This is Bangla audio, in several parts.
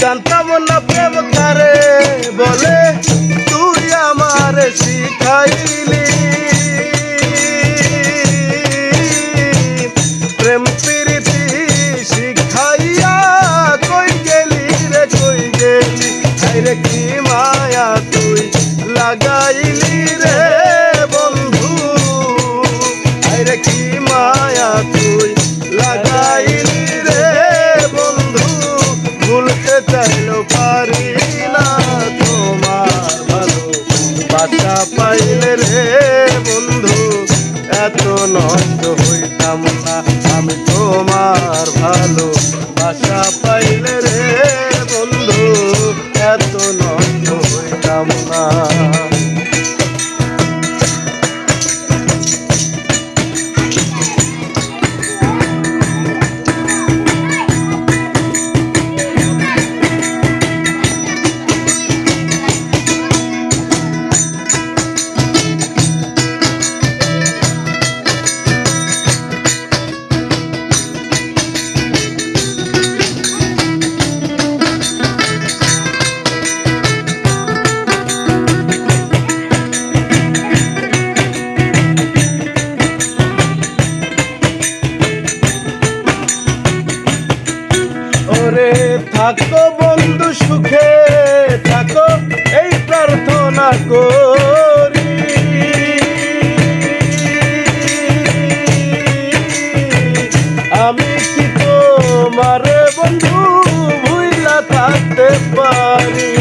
জানতাম না প্রেম কারে বলে, তুই আমারে শিখাইলি। প্রেম প্রীতি শিখাইয়া কই গেলি রে, কই গেলি? আরে কি মায়া তুই লাগাইলি রে বন্ধু, আরে কি মায়া তুই লাগাইলি রে বন্ধু। ভুলতে চাইলেও পারি না তোমার ভালো বাসা পাইলে রে বন্ধু। এত নষ্ট হইতাম না আমি তোমার ভালো বাসা পাইলে রে বন্ধু, এত নষ্ট হইতাম না। ওরে থাকো বন্ধু সুখে থাকো, এই প্রার্থনা করি। আমি কি তোমার বন্ধু ভুইলা থাকতে পারি?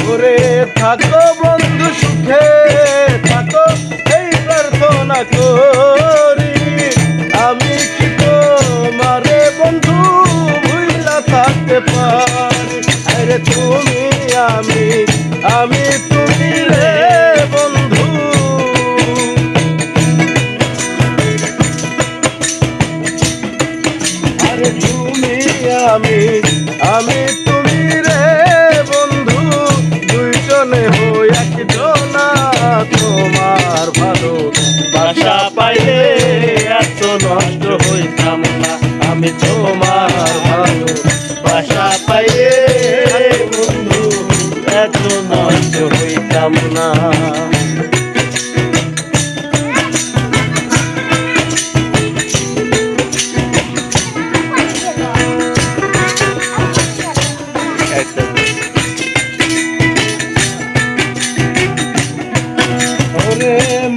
ওরে থাকো বন্ধু সুখে থাকো, এই প্রার্থনা করি। আমি কি তোমারে বন্ধু ভুইলা থাকতে পারি? আরে তুমি আমি তুমি রে বন্ধু। আরে তুমি আমি তুমি রে বন্ধু, দুইজনে হই একজনা। তোমার ভালো বাসা পাইলে এত নষ্ট হইতাম না আমি তোমার ভালো বাসা পাইলে বন্ধু, এত নষ্ট হইতাম না।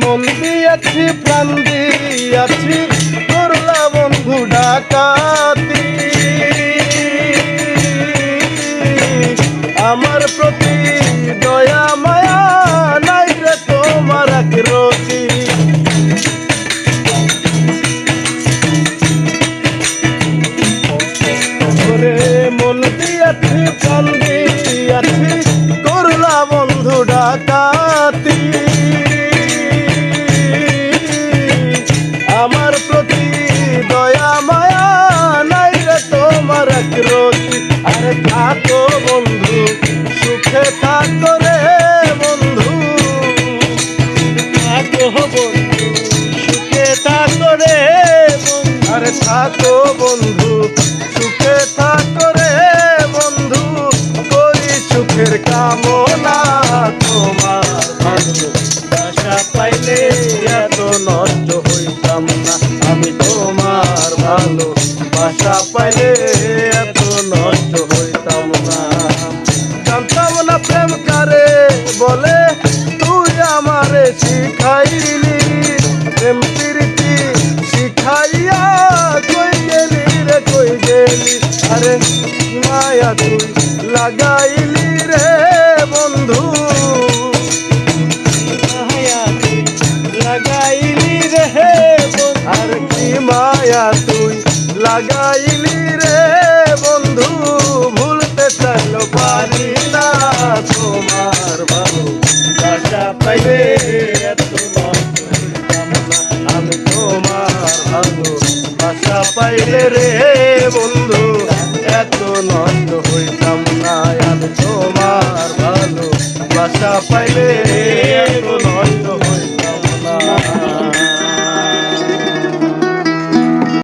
মন দিয়াছি প্রাণ দিয়াছি, করলা বন্ধু ডাকাতি। আমার প্রতি দয়া মায়া নাই রে তোমার আকৃতি। মন দিয়াছি প্রাণ দিয়াছি, করলা বন্ধু ডাকাতি। আমার প্রতি দয়া মায়া নাই রে তোমার আকৃতি। আরে থাকো বন্ধু সুখে থাকো রে বন্ধু, থাকো বন্ধু সুখে থাকো রে বন্ধু। আরে থাকো বন্ধু সুখে থাকো রে বন্ধু, করি সুখের কামনা। তোমার ভালো বাসা পাইলে এত নষ্ট হইতাম না আমি তোমার ভালো বাসা পাইলে এত নষ্ট হইতাম না। জানতাম না প্রেম কারে বলে, তুই আমারে শিখাইলি। প্রেম প্রীতি শিখাইয়া কই গেলি রে, কই গেলি? আরে মায়া তুই লাগাইলি রে বন্ধু, লাগাইলি রে বন্ধু। আর কি মায়া তুই লাগাইলি রে বন্ধু, ভুলতে চাইলেও পারি না তোমার ভালো বাসা পাইলে এত নষ্ট হইতাম না আমি তোমার ভালো বাসা পাইলে রে বন্ধু, এত নষ্ট হইতাম না আমি তোমার ভালো বাসা পাইলে।